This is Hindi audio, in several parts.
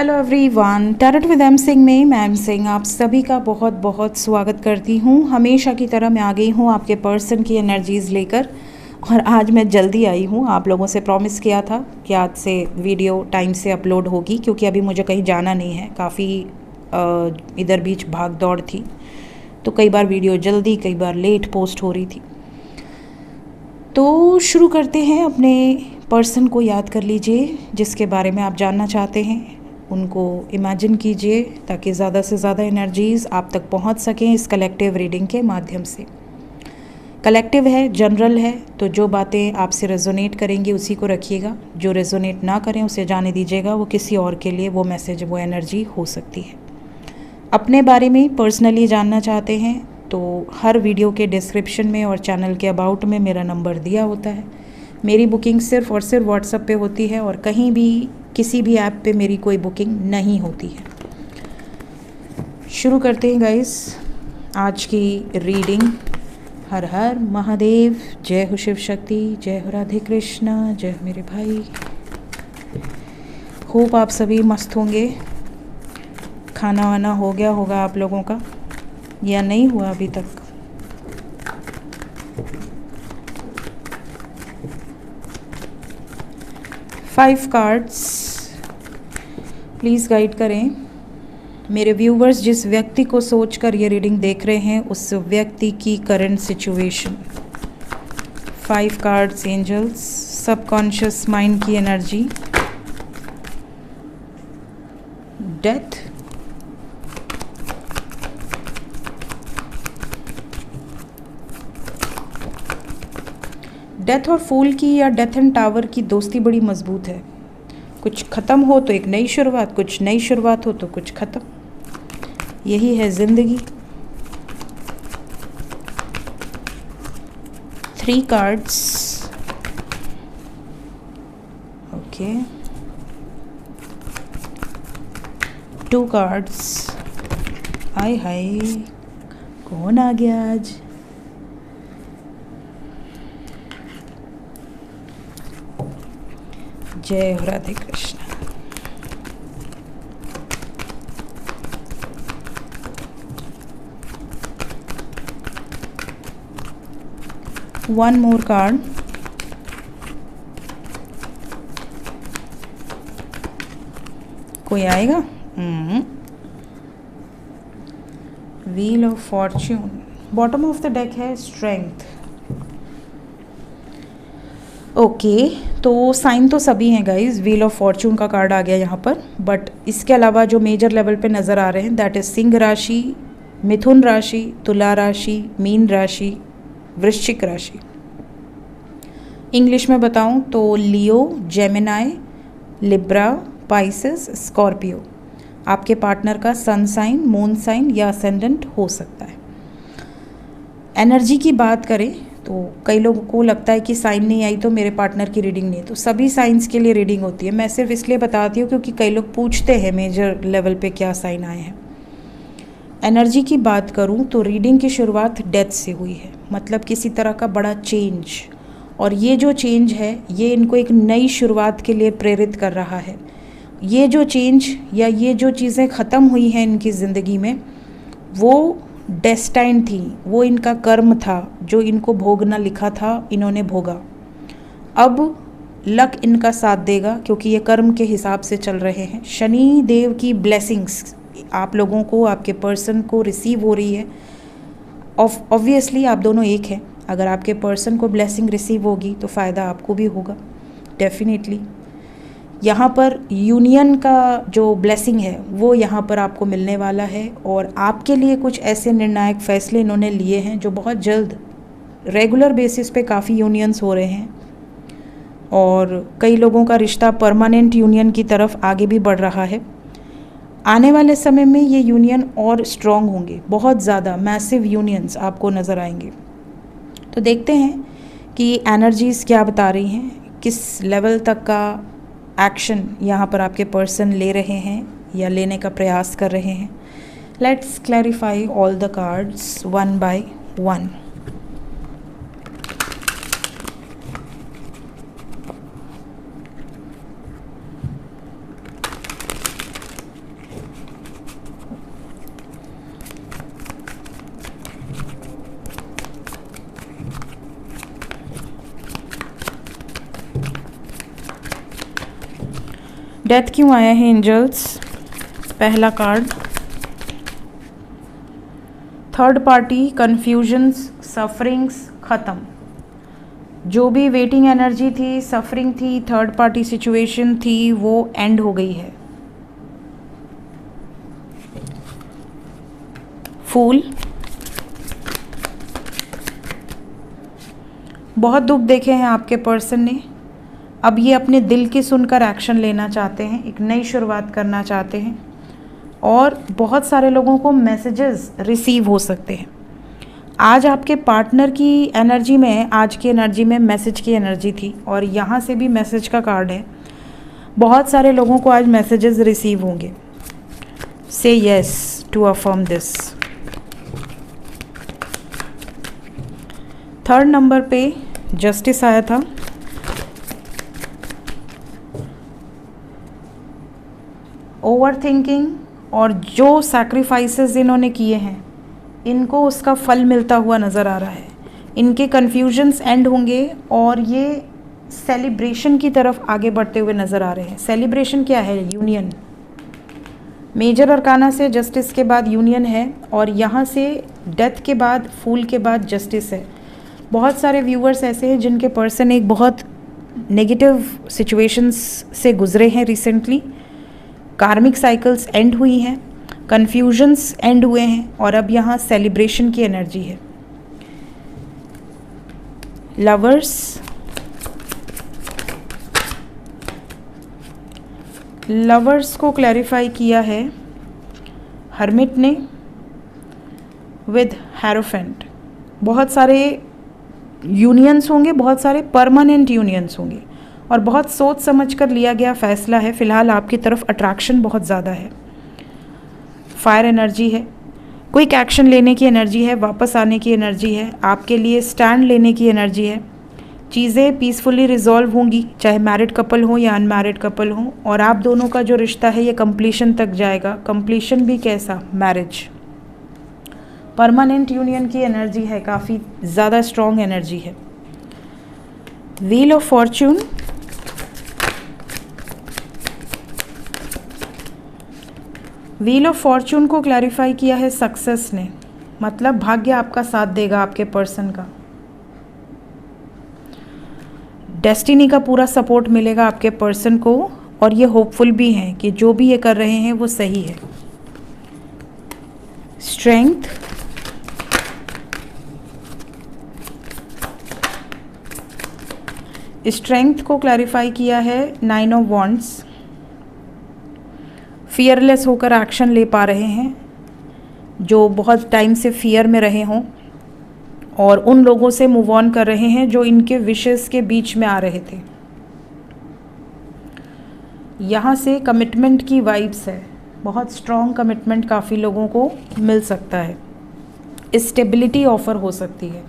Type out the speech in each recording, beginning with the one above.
Hello everyone, tarot with M Singh में मैं एम सिंह आप सभी का बहुत बहुत स्वागत करती हूँ। हमेशा की तरह मैं आ गई हूँ आपके पर्सन की एनर्जीज़ लेकर, और आज मैं जल्दी आई हूँ। आप लोगों से प्रॉमिस किया था कि आज से वीडियो टाइम से अपलोड होगी, क्योंकि अभी मुझे कहीं जाना नहीं है। काफ़ी इधर बीच भाग दौड़ थी, तो कई बार वीडियो जल्दी कई बार लेट पोस्ट हो रही थी। तो शुरू करते हैं। अपने पर्सन को याद कर लीजिए जिसके बारे में आप जानना चाहते हैं। उनको इमेजिन कीजिए ताकि ज़्यादा से ज़्यादा एनर्जीज़ आप तक पहुंच सकें इस कलेक्टिव रीडिंग के माध्यम से। कलेक्टिव है, जनरल है, तो जो बातें आपसे रेजोनेट करेंगी उसी को रखिएगा। जो रेजोनेट ना करें उसे जाने दीजिएगा। वो किसी और के लिए वो मैसेज, वो एनर्जी हो सकती है। अपने बारे में पर्सनली जानना चाहते हैं तो हर वीडियो के डिस्क्रिप्शन में और चैनल के अबाउट में मेरा नंबर दिया होता है। मेरी बुकिंग सिर्फ़ और सिर्फ व्हाट्सएप पे होती है, और कहीं भी किसी भी ऐप पे मेरी कोई बुकिंग नहीं होती है। शुरू करते हैं गाइस आज की रीडिंग। हर हर महादेव, जय हो शिव शक्ति, जय हो राधे कृष्णा, जय हो मेरे भाई। होप आप सभी मस्त होंगे। खाना वाना हो गया होगा आप लोगों का, या नहीं हुआ अभी तक। फाइव कार्ड्स प्लीज़ गाइड करें। मेरे व्यूवर्स जिस व्यक्ति को सोचकर ये रीडिंग देख रहे हैं उस व्यक्ति की current situation. 5 cards angels, subconscious mind की एनर्जी, डेथ, डेथ और फूल की या डेथ एंड टावर की दोस्ती बड़ी मजबूत है। कुछ ख़त्म हो तो एक नई शुरुआत, कुछ नई शुरुआत हो तो कुछ ख़त्म। यही है ज़िंदगी। 3 कार्ड्स, ओके। 2 कार्ड्स, हाय हाय, कौन आ गया आज? जय हो Radhe Krishna. One more card, कोई आएगा? Wheel of Fortune. Bottom of the deck है स्ट्रेंथ। ओके, तो साइन तो सभी हैं गाइज। व्हील ऑफ फॉर्च्यून का कार्ड आ गया यहाँ पर, बट इसके अलावा जो मेजर लेवल पे नज़र आ रहे हैं दैट इज सिंह राशि, मिथुन राशि, तुला राशि, मीन राशि, वृश्चिक राशि। इंग्लिश में बताऊं तो लियो, जेमिनाई, लिब्रा, पाइसेस, स्कॉर्पियो आपके पार्टनर का सन साइन, मून साइन या असेंडेंट हो सकता है। एनर्जी की बात करें तो कई लोगों को लगता है कि साइन नहीं आई तो मेरे पार्टनर की रीडिंग नहीं है, तो सभी साइंस के लिए रीडिंग होती है। मैं सिर्फ इसलिए बताती हूँ क्योंकि कई लोग पूछते हैं मेजर लेवल पे क्या साइन आए हैं। एनर्जी की बात करूँ तो रीडिंग की शुरुआत डेथ से हुई है, मतलब किसी तरह का बड़ा चेंज, और ये जो चेंज है ये इनको एक नई शुरुआत के लिए प्रेरित कर रहा है। ये जो चेंज या ये जो चीज़ें ख़त्म हुई हैं इनकी ज़िंदगी में वो डेस्टाइन थी, वो इनका कर्म था, जो इनको भोगना लिखा था इन्होंने भोगा। अब लक इनका साथ देगा क्योंकि ये कर्म के हिसाब से चल रहे हैं। शनि देव की ब्लेसिंग्स आप लोगों को, आपके पर्सन को रिसीव हो रही है। ऑब्वियसली आप दोनों एक हैं। अगर आपके पर्सन को ब्लेसिंग रिसीव होगी तो फ़ायदा आपको भी होगा डेफिनेटली। यहाँ पर यूनियन का जो ब्लेसिंग है वो यहाँ पर आपको मिलने वाला है, और आपके लिए कुछ ऐसे निर्णायक फैसले इन्होंने लिए हैं जो बहुत जल्द, रेगुलर बेसिस पे काफ़ी यूनियंस हो रहे हैं, और कई लोगों का रिश्ता परमानेंट यूनियन की तरफ आगे भी बढ़ रहा है। आने वाले समय में ये यूनियन और स्ट्रॉन्ग होंगे, बहुत ज़्यादा मैसिव यूनियंस आपको नज़र आएंगे। तो देखते हैं कि एनर्जीज़ क्या बता रही हैं, किस लेवल तक का एक्शन यहाँ पर आपके पर्सन ले रहे हैं या लेने का प्रयास कर रहे हैं। Let's clarify all the cards one by one. Death क्यों आया है एंजल्स? पहला card, third party, confusions, sufferings ख़त्म। जो भी वेटिंग एनर्जी थी, सफरिंग थी, थर्ड पार्टी सिचुएशन थी, वो एंड हो गई है। फूल, बहुत दुख देखे हैं आपके पर्सन ने। अब ये अपने दिल की सुनकर एक्शन लेना चाहते हैं, एक नई शुरुआत करना चाहते हैं और बहुत सारे लोगों को मैसेजेस रिसीव हो सकते हैं। आज आपके पार्टनर की एनर्जी में, आज की एनर्जी में मैसेज की एनर्जी थी और यहाँ से भी मैसेज का कार्ड है। बहुत सारे लोगों को आज मैसेजेस रिसीव होंगे। से yes to affirm this. Third number पे जस्टिस आया था। ओवर थिंकिंग और जो सैक्रिफाइसेस इन्होंने किए हैं, इनको उसका फल मिलता हुआ नज़र आ रहा है। इनके कन्फ्यूजन्स एंड होंगे और ये सेलिब्रेशन की तरफ आगे बढ़ते हुए नज़र आ रहे हैं। सेलिब्रेशन क्या है? यूनियन। मेजर अरकाना से जस्टिस के बाद यूनियन है और यहाँ से डेथ के बाद, फूल के बाद जस्टिस है। बहुत सारे व्यूअर्स ऐसे हैं जिनके पर्सन एक बहुत नेगेटिव सिचुएशंस से गुजरे हैं रिसेंटली। कार्मिक साइकिल्स एंड हुई हैं, कन्फ्यूजन्स एंड हुए हैं और अब यहाँ सेलिब्रेशन की एनर्जी है। लवर्स, लवर्स को क्लैरिफाई किया है हर्मिट ने विद हेरोफेंट। बहुत सारे यूनियंस होंगे, बहुत सारे परमानेंट यूनियंस होंगे और बहुत सोच समझ कर लिया गया फैसला है। फ़िलहाल आपकी तरफ अट्रैक्शन बहुत ज़्यादा है। फायर एनर्जी है, क्विक एक्शन लेने की एनर्जी है, वापस आने की एनर्जी है, आपके लिए स्टैंड लेने की एनर्जी है। चीज़ें पीसफुली रिजॉल्व होंगी, चाहे मैरिड कपल हो या अनमैरिड कपल हो, और आप दोनों का जो रिश्ता है ये कंप्लीशन तक जाएगा। कंप्लीशन भी कैसा? मैरिज। परमानेंट यूनियन की एनर्जी है, काफ़ी ज़्यादा स्ट्रॉन्ग एनर्जी है। Wheel of Fortune, wheel of Fortune को क्लैरिफाई किया है सक्सेस ने, मतलब भाग्य आपका साथ देगा, आपके पर्सन का डेस्टिनी का पूरा सपोर्ट मिलेगा आपके पर्सन को और ये होपफुल भी हैं कि जो भी ये कर रहे हैं वो सही है। स्ट्रेंथ, स्ट्रेंथ को क्लैरिफाई किया है 9 ऑफ वॉन्ड्स। फियरलेस होकर एक्शन ले पा रहे हैं जो बहुत टाइम से फियर में रहे हों और उन लोगों से मूव ऑन कर रहे हैं जो इनके विशेस के बीच में आ रहे थे। यहाँ से कमिटमेंट की वाइब्स है, बहुत स्ट्रॉन्ग कमिटमेंट काफ़ी लोगों को मिल सकता है। स्टेबिलिटी ऑफर हो सकती है,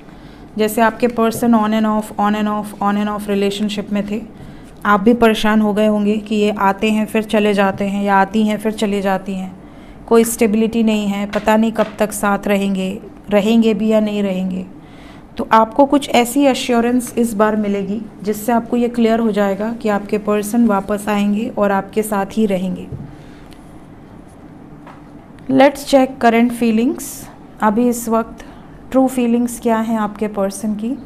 जैसे आपके person on end of relationship में थे, आप भी परेशान हो गए होंगे कि ये आते हैं फिर चले जाते हैं या आती हैं फिर चले जाती हैं, कोई स्टेबिलिटी नहीं है, पता नहीं कब तक साथ रहेंगे भी या नहीं रहेंगे। तो आपको कुछ ऐसी एश्योरेंस इस बार मिलेगी जिससे आपको ये क्लियर हो जाएगा कि आपके पर्सन वापस आएंगे और आपके साथ ही रहेंगे। Let's check current feelings. अभी इस वक्त ट्रू फीलिंग्स क्या हैं आपके पर्सन की?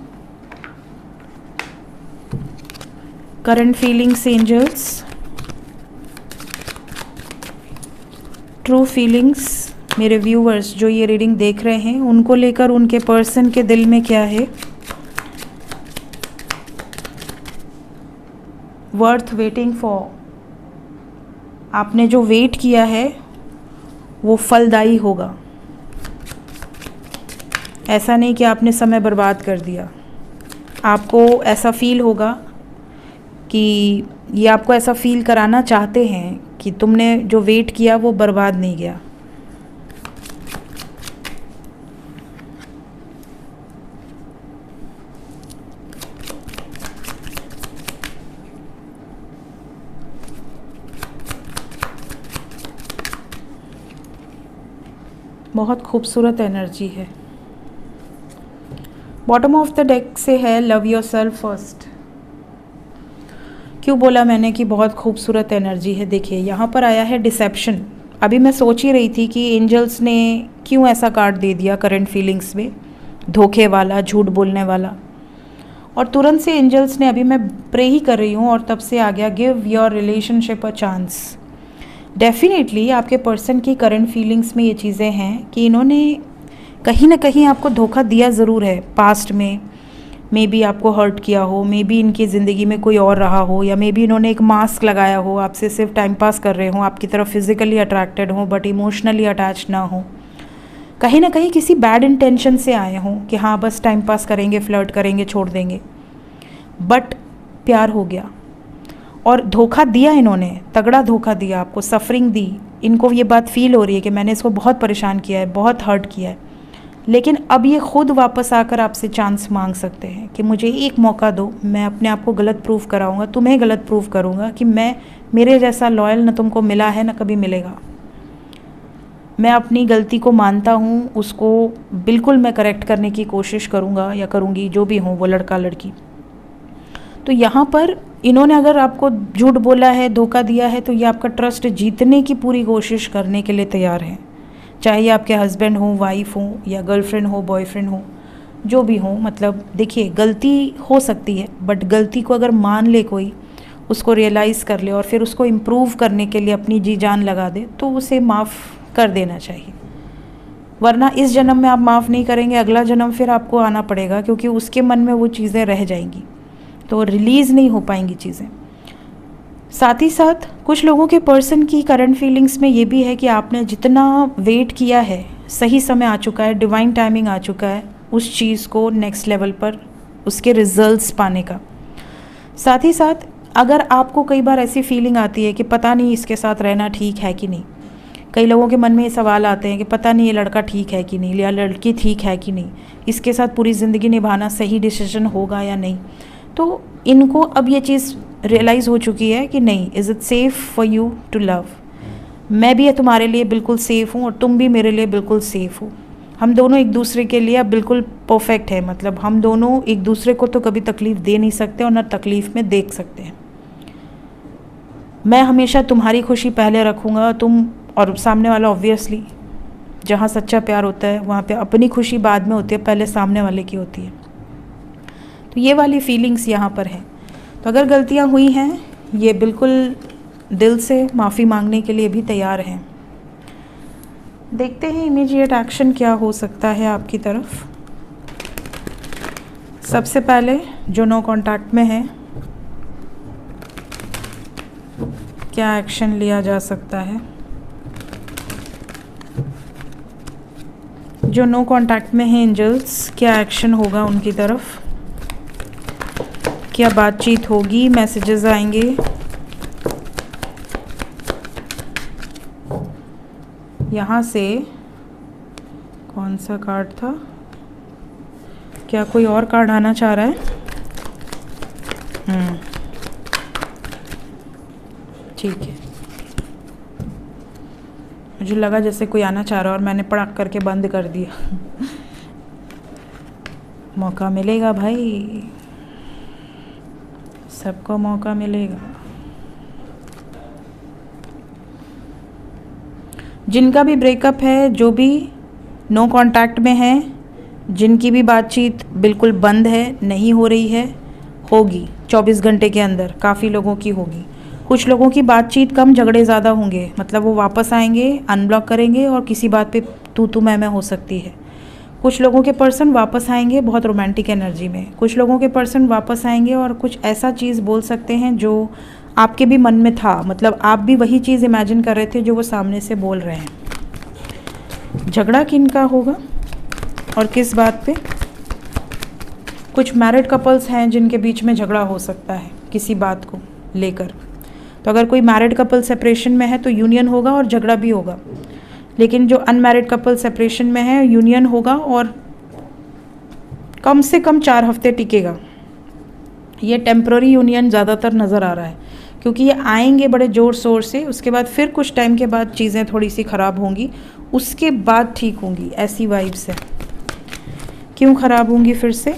Current feelings angels, true feelings मेरे व्यूअर्स जो ये रीडिंग देख रहे हैं उनको लेकर उनके पर्सन के दिल में क्या है? वर्थ वेटिंग फॉर, आपने जो वेट किया है वो फलदायी होगा। ऐसा नहीं कि आपने समय बर्बाद कर दिया। आपको ऐसा फील होगा कि ये आपको ऐसा फील कराना चाहते हैं कि तुमने जो वेट किया वो बर्बाद नहीं गया। बहुत खूबसूरत एनर्जी है। बॉटम ऑफ द डेक से है लव योरसेल्फ फर्स्ट। क्यों बोला मैंने कि बहुत खूबसूरत एनर्जी है? देखिए यहाँ पर आया है डिसेप्शन। अभी मैं सोच ही रही थी कि एंजल्स ने क्यों ऐसा कार्ड दे दिया करंट फीलिंग्स में, धोखे वाला, झूठ बोलने वाला। और तुरंत से एंजल्स ने, अभी मैं प्रे ही कर रही हूँ और तब से आ गया, give your relationship a chance. Definitely आपके पर्सन की करंट फीलिंग्स में ये चीज़ें हैं कि इन्होंने कहीं ना कहीं आपको धोखा दिया ज़रूर है पास्ट में। मे बी आपको हर्ट किया हो, मे बी इनकी ज़िंदगी में कोई और रहा हो, या मे बी इन्होंने एक मास्क लगाया हो, आपसे सिर्फ टाइम पास कर रहे हो, आपकी तरफ फिजिकली अट्रैक्टेड हो बट इमोशनली अटैच ना हो। कहीं ना कहीं किसी बैड इंटेंशन से आए हों कि हाँ बस टाइम पास करेंगे, फ्लर्ट करेंगे, छोड़ देंगे, बट प्यार हो गया और धोखा दिया इन्होंने, तगड़ा धोखा दिया आपको, सफरिंग दी। इनको ये बात फील हो रही है कि मैंने इसको बहुत परेशान किया है, बहुत हर्ट किया है, लेकिन अब ये खुद वापस आकर आपसे चांस मांग सकते हैं कि मुझे एक मौका दो, मैं अपने आप को गलत प्रूव कराऊंगा, तुम्हें गलत प्रूव करूंगा कि मेरे जैसा लॉयल न तुमको मिला है न कभी मिलेगा। मैं अपनी गलती को मानता हूँ, उसको बिल्कुल मैं करेक्ट करने की कोशिश करूँगा या करूँगी, जो भी हूँ वो लड़का लड़की। तो यहाँ पर इन्होंने अगर आपको झूठ बोला है, धोखा दिया है, तो ये आपका ट्रस्ट जीतने की पूरी कोशिश करने के लिए तैयार हैं। चाहे ये आपके हस्बैंड हो, वाइफ हो, या गर्लफ्रेंड हो, बॉयफ्रेंड हो, जो भी हो। मतलब देखिए गलती हो सकती है, बट गलती को अगर मान ले कोई, उसको रियलाइज़ कर ले और फिर उसको इम्प्रूव करने के लिए अपनी जी जान लगा दे, तो उसे माफ़ कर देना चाहिए। वरना इस जन्म में आप माफ़ नहीं करेंगे, अगला जन्म फिर आपको आना पड़ेगा, क्योंकि उसके मन में वो चीज़ें रह जाएंगी, तो रिलीज़ नहीं हो पाएंगी चीज़ें। साथ ही साथ कुछ लोगों के पर्सन की करंट फीलिंग्स में ये भी है कि आपने जितना वेट किया है, सही समय आ चुका है, डिवाइन टाइमिंग आ चुका है उस चीज़ को नेक्स्ट लेवल पर उसके रिजल्ट्स पाने का। साथ ही साथ अगर आपको कई बार ऐसी फीलिंग आती है कि पता नहीं इसके साथ रहना ठीक है कि नहीं, कई लोगों के मन में ये सवाल आते हैं कि पता नहीं ये लड़का ठीक है कि नहीं, या लड़की ठीक है कि नहीं, इसके साथ पूरी ज़िंदगी निभाना सही डिसीजन होगा या नहीं। तो इनको अब ये चीज़ रियलाइज़ हो चुकी है कि नहीं, is it safe for you to love, मैं भी तुम्हारे लिए बिल्कुल सेफ़ हूँ और तुम भी मेरे लिए बिल्कुल सेफ़ हो। हम दोनों एक दूसरे के लिए अब बिल्कुल परफेक्ट है। मतलब हम दोनों एक दूसरे को तो कभी तकलीफ़ दे नहीं सकते और ना तकलीफ़ में देख सकते हैं। मैं हमेशा तुम्हारी खुशी पहले रखूँगा, तुम और सामने वाला। ऑब्वियसली जहाँ सच्चा प्यार होता है वहाँ पे अपनी खुशी बाद में होती है, पहले सामने वाले की होती है। तो ये वाली फीलिंग्स यहाँ पर है। तो अगर गलतियाँ हुई हैं, ये बिल्कुल दिल से माफ़ी मांगने के लिए भी तैयार हैं। देखते हैं इमीडिएट एक्शन क्या हो सकता है आपकी तरफ। सबसे पहले जो नो कांटेक्ट में है, क्या एक्शन लिया जा सकता है? जो नो कांटेक्ट में है एंजल्स, क्या एक्शन होगा उनकी तरफ? क्या बातचीत होगी, मैसेजेस आएंगे? यहाँ से कौन सा कार्ड था? क्या कोई और कार्ड आना चाह रहा है? ठीक है, मुझे लगा जैसे कोई आना चाह रहा है और मैंने पड़क करके बंद कर दिया। मौका मिलेगा भाई, सबको मौका मिलेगा। जिनका भी ब्रेकअप है, जो भी नो कांटेक्ट में है, जिनकी भी बातचीत बिल्कुल बंद है, नहीं हो रही है, होगी 24 घंटे के अंदर। काफ़ी लोगों की होगी। कुछ लोगों की बातचीत कम, झगड़े ज़्यादा होंगे। मतलब वो वापस आएंगे, अनब्लॉक करेंगे और किसी बात पे तू मैं हो सकती है। कुछ लोगों के पर्सन वापस आएंगे बहुत रोमांटिक एनर्जी में। कुछ लोगों के पर्सन वापस आएंगे और कुछ ऐसा चीज़ बोल सकते हैं जो आपके भी मन में था। मतलब आप भी वही चीज़ इमेजिन कर रहे थे जो वो सामने से बोल रहे हैं। झगड़ा किनका होगा और किस बात पे? कुछ मैरिड कपल्स हैं जिनके बीच में झगड़ा हो सकता है किसी बात को लेकर। तो अगर कोई मैरिड कपल सेपरेशन में है तो यूनियन होगा और झगड़ा भी होगा। लेकिन जो अनमैरिड कपल सेपरेशन में है, यूनियन होगा और कम से कम 4 हफ्ते टिकेगा। ये टेम्प्ररी यूनियन ज़्यादातर नज़र आ रहा है, क्योंकि ये आएंगे बड़े ज़ोर शोर से, उसके बाद फिर कुछ टाइम के बाद चीज़ें थोड़ी सी ख़राब होंगी, उसके बाद ठीक होंगी। ऐसी वाइब्स है। क्यों ख़राब होंगी फिर से?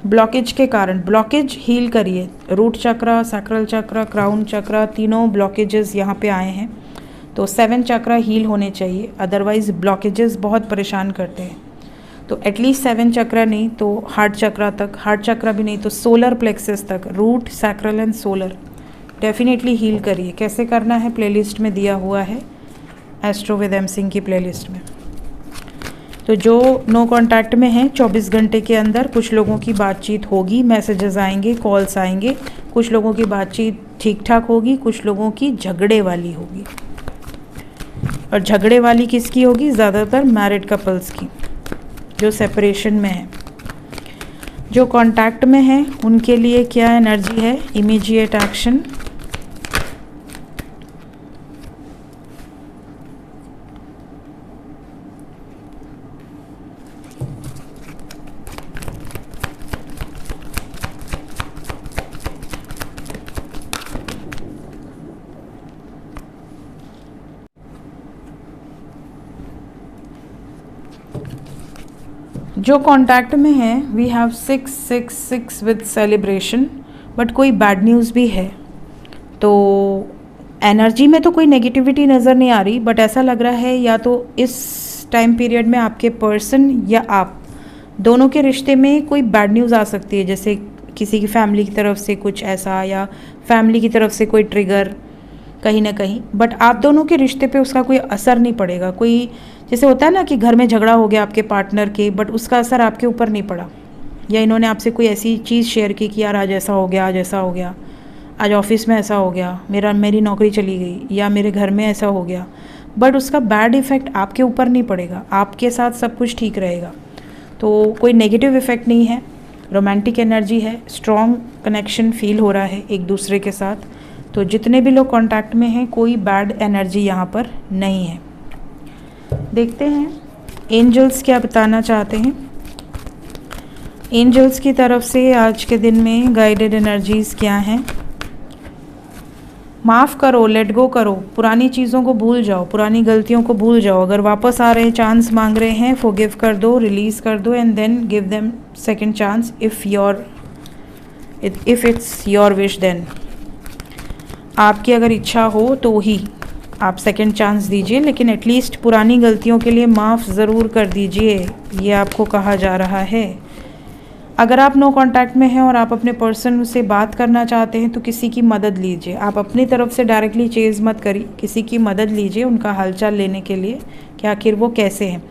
ब्लॉकेज के कारण, ब्लॉकेज हील करिए। रूट चक्र, सैक्रल चक्र, क्राउन चक्र, तीनों ब्लॉकेजेस यहाँ पे आए हैं, तो 7 चक्र हील होने चाहिए, अदरवाइज़ ब्लॉकेजेस बहुत परेशान करते हैं। तो एटलीस्ट 7 चक्र नहीं तो हार्ट चक्र तक, हार्ट चक्र भी नहीं तो सोलर प्लेक्सस तक, root, sacral and solar definitely heal करिए। कैसे करना है प्लेलिस्ट में दिया हुआ है, एस्ट्रो विद एम सिंह की प्लेलिस्ट में। तो जो नो कांटेक्ट में हैं 24 घंटे के अंदर कुछ लोगों की बातचीत होगी, मैसेजेस आएंगे, कॉल्स आएंगे, कुछ लोगों की बातचीत ठीक ठाक होगी, कुछ लोगों की झगड़े वाली होगी। और झगड़े वाली किसकी होगी? ज़्यादातर मैरिड कपल्स की जो सेपरेशन में है। जो कांटेक्ट में है उनके लिए क्या एनर्जी है? इमीडिएट एक्शन, जो कांटेक्ट में है we have 666 with celebration, but कोई बैड न्यूज़ भी है। तो एनर्जी में तो कोई नेगेटिविटी नज़र नहीं आ रही, बट ऐसा लग रहा है या तो इस टाइम पीरियड में आपके पर्सन या आप दोनों के रिश्ते में कोई बैड न्यूज़ आ सकती है, जैसे किसी की फैमिली की तरफ से कुछ ऐसा, या फैमिली की तरफ से कोई ट्रिगर कहीं ना कहीं, बट आप दोनों के रिश्ते पे उसका कोई असर नहीं पड़ेगा। कोई जैसे होता है ना कि घर में झगड़ा हो गया आपके पार्टनर के, बट उसका असर आपके ऊपर नहीं पड़ा, या इन्होंने आपसे कोई ऐसी चीज़ शेयर की कि यार आज ऐसा हो गया, आज ऐसा हो गया, आज ऑफिस में ऐसा हो गया, मेरी नौकरी चली गई, या मेरे घर में ऐसा हो गया, बट उसका बैड इफ़ेक्ट आपके ऊपर नहीं पड़ेगा, आपके साथ सब कुछ ठीक रहेगा। तो कोई नेगेटिव इफ़ेक्ट नहीं है, रोमांटिक एनर्जी है, स्ट्रॉन्ग कनेक्शन फील हो रहा है एक दूसरे के साथ। तो जितने भी लोग कांटेक्ट में हैं कोई बैड एनर्जी यहाँ पर नहीं है। देखते हैं एंजल्स क्या बताना चाहते हैं। एंजल्स की तरफ से आज के दिन में गाइडेड एनर्जीज़ क्या हैं? माफ़ करो, लेट गो करो, पुरानी चीज़ों को भूल जाओ, पुरानी गलतियों को भूल जाओ। अगर वापस आ रहे हैं, चांस मांग रहे हैं, फॉरगिव कर दो, रिलीज़ कर दो, and then give them second chance if it's your wish. Then आपकी अगर इच्छा हो तो ही आप सेकंड चांस दीजिए, लेकिन एटलीस्ट पुरानी गलतियों के लिए माफ़ ज़रूर कर दीजिए, ये आपको कहा जा रहा है। अगर आप नो कांटेक्ट में हैं और आप अपने पर्सन से बात करना चाहते हैं तो किसी की मदद लीजिए। आप अपनी तरफ से डायरेक्टली चेज़ मत करिए, किसी की मदद लीजिए उनका हालचाल लेने के लिए कि आखिर वो कैसे हैं।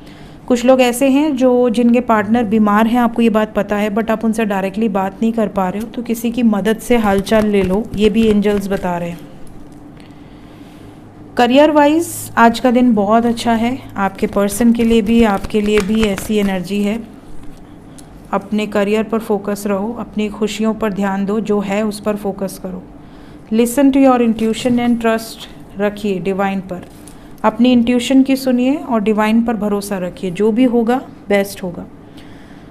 कुछ लोग ऐसे हैं जिनके पार्टनर बीमार हैं, आपको ये बात पता है, बट आप उनसे डायरेक्टली बात नहीं कर पा रहे हो, तो किसी की मदद से हालचाल ले लो, ये भी एंजल्स बता रहे हैं। करियर वाइज आज का दिन बहुत अच्छा है, आपके पर्सन के लिए भी, आपके लिए भी ऐसी एनर्जी है। अपने करियर पर फोकस रहो, अपनी खुशियों पर ध्यान दो, जो है उस पर फोकस करो। Listen to your intuition and trust रखिए डिवाइन पर, अपनी इंट्यूशन की सुनिए और डिवाइन पर भरोसा रखिए, जो भी होगा बेस्ट होगा।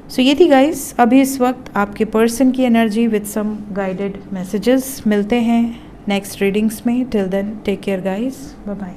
सो ये थी गाइस अभी इस वक्त आपके पर्सन की energy with some guided messages. मिलते हैं नेक्स्ट रीडिंग्स में, till then take care guys, bye bye.